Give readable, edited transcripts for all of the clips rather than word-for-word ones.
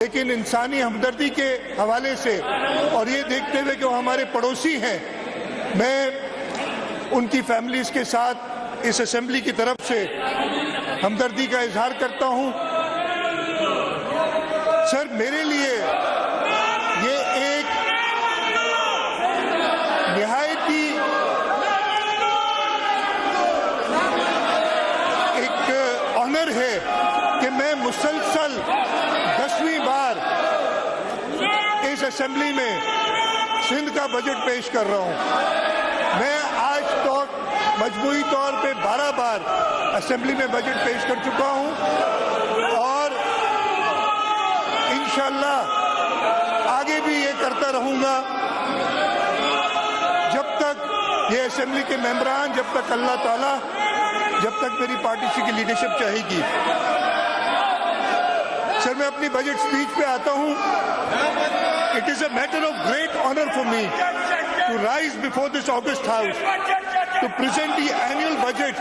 लेकिन इंसानी हमदर्दी के हवाले से और ये देखते हुए कि वो हमारे पड़ोसी हैं, मैं उनकी फैमिलीज के साथ इस असेंबली की तरफ से हमदर्दी का इजहार करता हूं। सर, मेरे लिए ये एक निहायती एक ऑनर है कि मैं मुसलसल 10वीं बार इस असेंबली में सिंध का बजट पेश कर रहा हूं। मैं आज तक मजमूई तौर पे 12 बार असेंबली में बजट पेश कर चुका हूं और इंशाअल्लाह आगे भी ये करता रहूंगा जब तक ये असेंबली के मेंबरान, जब तक अल्लाह ताला, जब तक मेरी पार्टी की लीडरशिप चाहेगी। सर, मैं अपनी बजट स्पीच पे आता हूं। It is a matter of great honour for me to rise before this august house to present the annual budget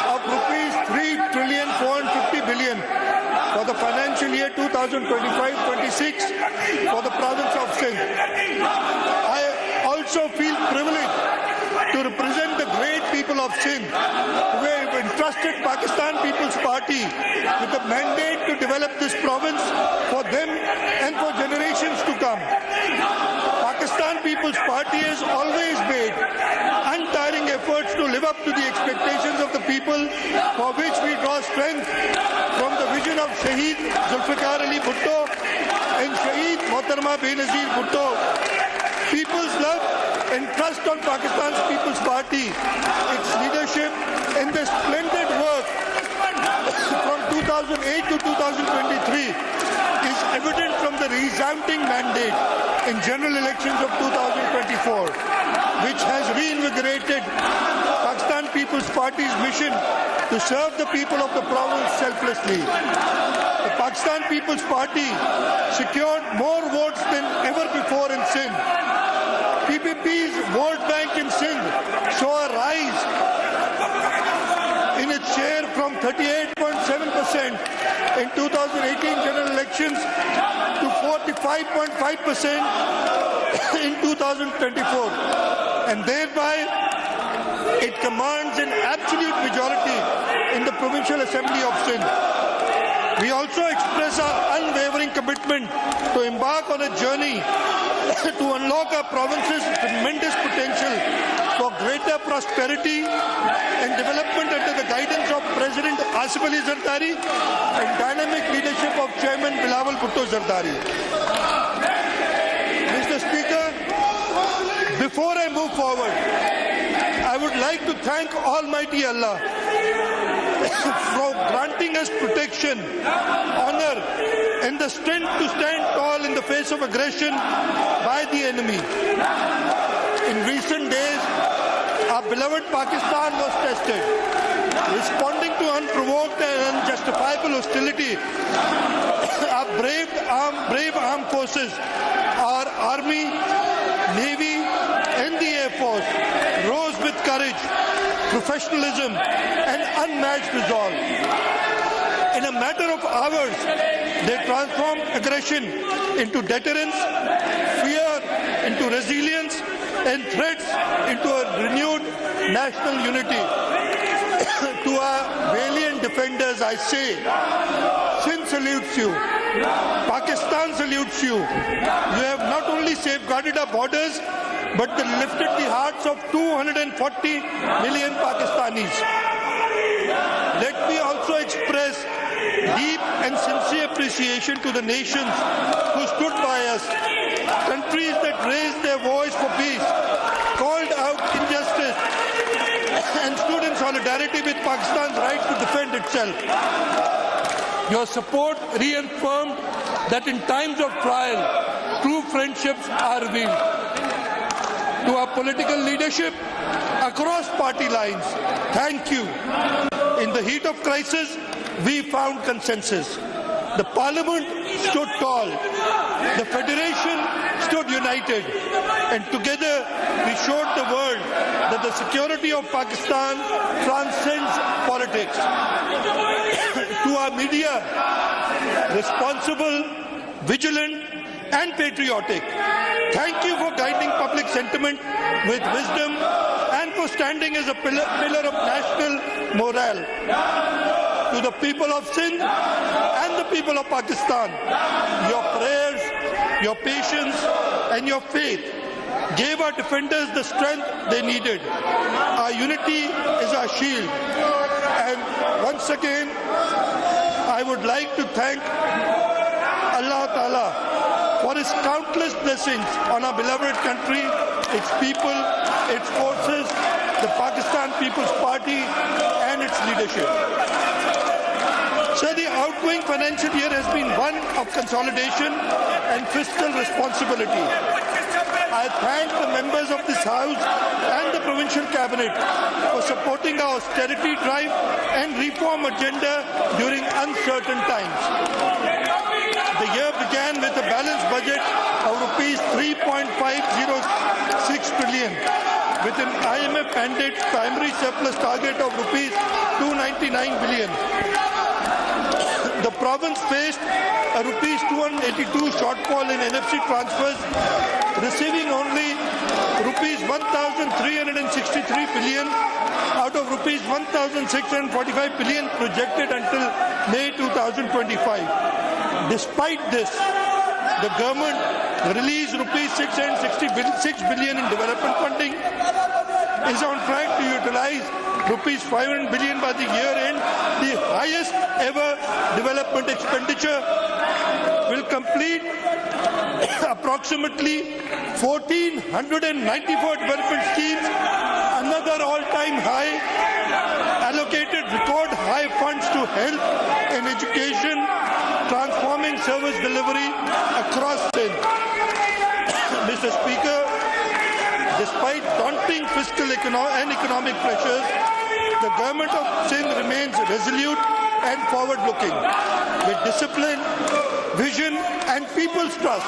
of rupees 3,450 billion for the financial year 2025-26 for the province of Sindh. I also feel privileged to represent the great people of Sindh who have entrusted Pakistan People's Party with the mandate to develop this province for them and for generations to come. Pakistan People's Party has always made untiring efforts to live up to the expectations of the people, for which we draw strength from the vision of Shaheed Zulfikar Ali Bhutto and Shaheed Mohtarama Benazir Bhutto. People's love and trust on Pakistan's People's Party, its leadership in the splendid work from 2008 to 2023 is evident from the resounding mandate in general elections of 2024, which has reinvigorated Pakistan People's Party's mission to serve the people of the province selflessly. The Pakistan People's Party secured more votes than ever before in Sindh. PPP's vote bank in Sindh saw a rise in its share from 38.7% in 2018 general elections to 45.5% in 2024, and thereby it commands an absolute majority in the Provincial Assembly of Sindh. We also express our unwavering commitment to embark on a journey to unlock our province's tremendous potential for greater prosperity and development under the guidance of President Asif Ali Zardari and dynamic leadership of Chairman Bilawal Bhutto Zardari. Mr. Speaker, before I move forward, I would like to thank Almighty Allah for granting us protection, honor, and the strength to stand tall in the face of aggression by the enemy. In recent days, our beloved Pakistan was tested. Responding to unprovoked and unjustifiable hostility, our brave armed forces, our army, navy, and the Air Force rose with courage, professionalism, and unmatched resolve. In a matter of hours, they transformed aggression into deterrence, fear into resilience, and threats into a renewed national unity. To our valiant defenders, I say, Sindh salutes you. Pakistan salutes you. You have not only safeguarded our borders, but lifted the hearts of 240 million Pakistanis. Let me also express deep and sincere appreciation to the nations who stood by us, countries that raised their voice for peace, called out injustice, and stood in solidarity with Pakistan's right to defend itself. Your support reaffirmed that in times of trial, true friendships are revealed. To our political leadership across party lines, thank you. In the heat of crisis, we found consensus. The Parliament stood tall. The Federation stood united. And together we showed the world that the security of Pakistan transcends politics. To our media, responsible, vigilant and patriotic. Thank you for guiding public sentiment with wisdom and for standing as a pillar of national morale. To the people of Sindh and the people of Pakistan, your prayers, your patience and your faith gave our defenders the strength they needed. Our unity is our shield. And once again, I would like to thank Allah Ta'ala for His countless blessings on our beloved country, its people, its forces, the Pakistan People's Party and its leadership. So the outgoing financial year has been one of consolidation and fiscal responsibility. I thank the members of this House and the Provincial Cabinet for supporting our austerity drive and reform agenda during uncertain times. The year began with a balanced budget of rupees 3.506 trillion with an IMF mandate primary surplus target of rupees 299 billion. The province faced a rupees 282 shortfall in NFC transfers, receiving only rupees 1,363 billion out of rupees 1,645 billion projected until May 2025. Despite this, the government released rupees 666 billion in development funding, is on track to utilize rupees 500 billion by the year end, the highest ever development expenditure, will complete approximately 1,494 development schemes, another all-time high, allocated record high funds to health and education, transforming service delivery across Sindh. Mr. Speaker, despite daunting fiscal and economic pressures, the government of Sindh remains resolute and forward-looking. With discipline, vision and people's trust,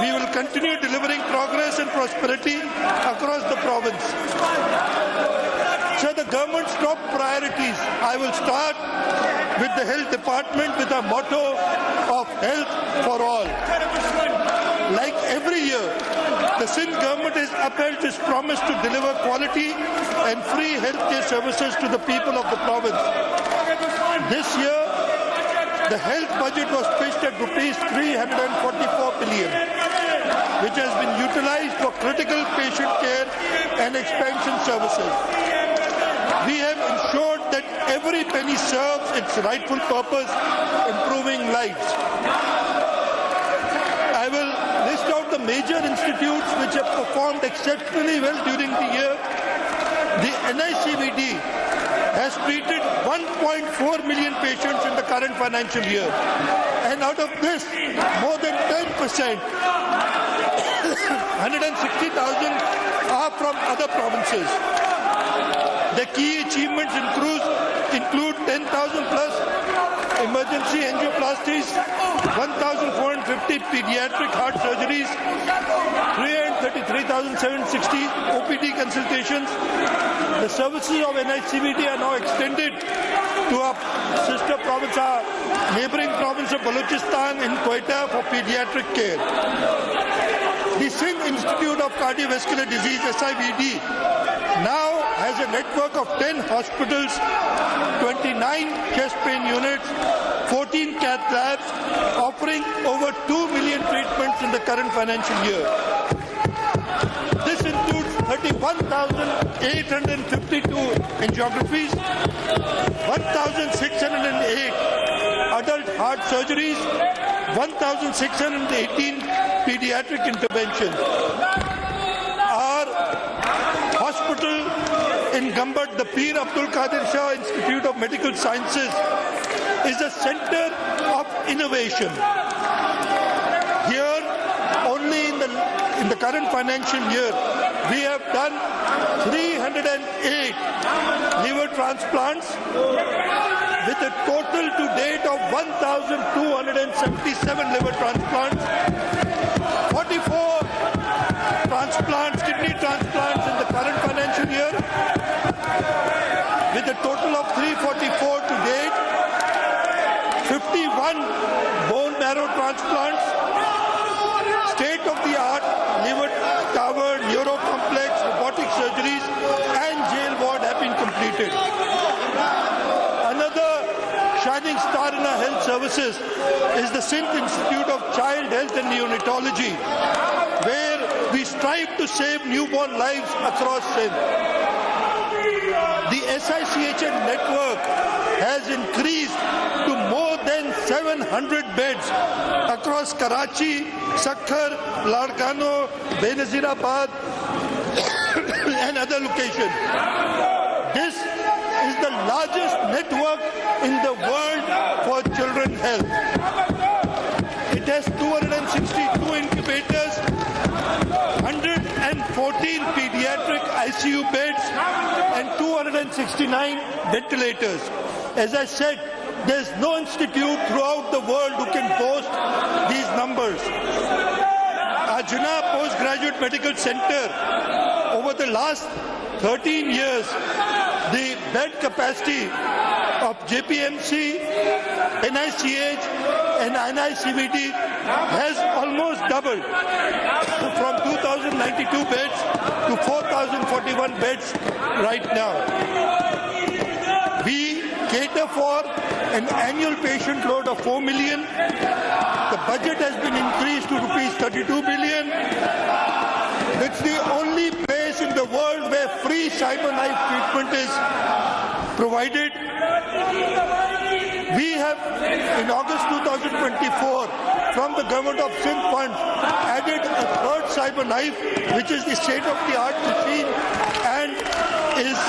we will continue delivering progress and prosperity across the province. So the government's top priorities, I will start with the health department with a motto of health for all. Like every year, the Sindh government has upheld its promise to deliver quality and free healthcare services to the people of the province. This year, the health budget was pitched at rupees 344 billion, which has been utilized for critical patient care and expansion services. We have ensured that every penny serves its rightful purpose, improving lives. I will list out the major institutes which have performed exceptionally well during the year. The NICVD has treated 1.4 million patients in the current financial year. And out of this, more than 10%, 160,000 are from other provinces. The key achievements include 10,000 plus emergency angioplasties, 1,450 pediatric heart surgeries, 333,760 OPD consultations. The services of NICVD are now extended to our sister province, our neighboring province of Balochistan in Quetta for pediatric care. The Sindh Institute of Cardiovascular Disease, SIVD, now has a network of 10 hospitals, 29 chest pain units, 14 cath labs, offering over 2 million treatments in the current financial year. This includes 31,852 angiographies, 1,608 adult heart surgeries, 1,618 pediatric interventions. Our hospital in Gambad, the Peer Abdul Qadir Shah Institute of Medical Sciences, is a center of innovation. Here, only in the current financial year, we have done 308 liver transplants with a total to date of 1,277 liver transplants, 44 kidney transplants in the current financial year, with a total of 344 to date, 51 bone marrow transplants, neuro complex, robotic surgeries, and jail ward have been completed. Another shining star in our health services is the Sindh Institute of Child Health and Neonatology, where we strive to save newborn lives across Sindh. The SICHN network has increased to more than 700 beds across Karachi, Sakhar, Larkano, Benazirabad and other locations. This is the largest network in the world for children's health. It has 262 incubators, 114 pediatric ICU beds and 269 ventilators. As I said, there's no institute throughout the world who can boast these numbers. Our Jinnah Postgraduate Medical Center, over the last 13 years, the bed capacity of JPMC, NICH and NICVD has almost doubled from 2,092 beds to 4,041 beds right now. We cater for an annual patient load of 4 million. The budget has been increased to rupees 32 billion. It's the only place in the world where free CyberKnife treatment is provided. We have, in August 2024, from the government of Sindh funds, added a third CyberKnife, which is the state-of-the-art machine and is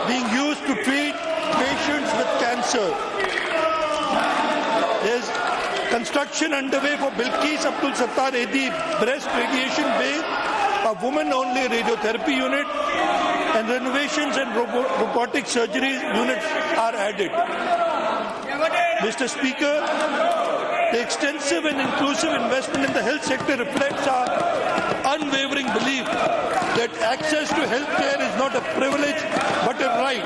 being used to treat patients with cancer. There's construction underway for Bilqis Abdul Sattar Edi breast radiation bay, a woman-only radiotherapy unit, and renovations and robotic surgery units are added. Mr. Speaker, the extensive and inclusive investment in the health sector reflects our unwavering belief that access to health care is not a privilege but a right.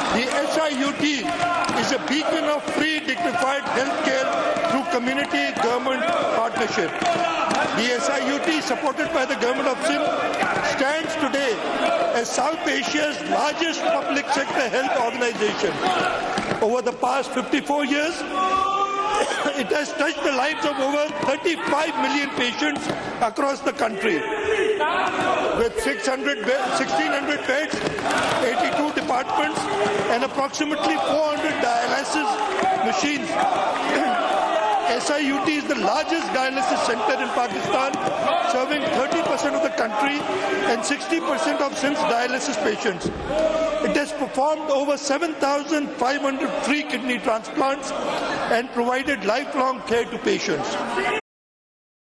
The SIUT is a beacon of free, dignified health care through community-government partnership. The SIUT, supported by the government of Sindh, stands today as South Asia's largest public sector health organization. Over the past 54 years, it has touched the lives of over 35 million patients across the country. With 1,600 beds, 82 departments, and approximately 400 dialysis machines. SIUT is the largest dialysis center in Pakistan, serving 30% of the country and 60% of Sindh's dialysis patients. It has performed over 7,500 free kidney transplants and provided lifelong care to patients.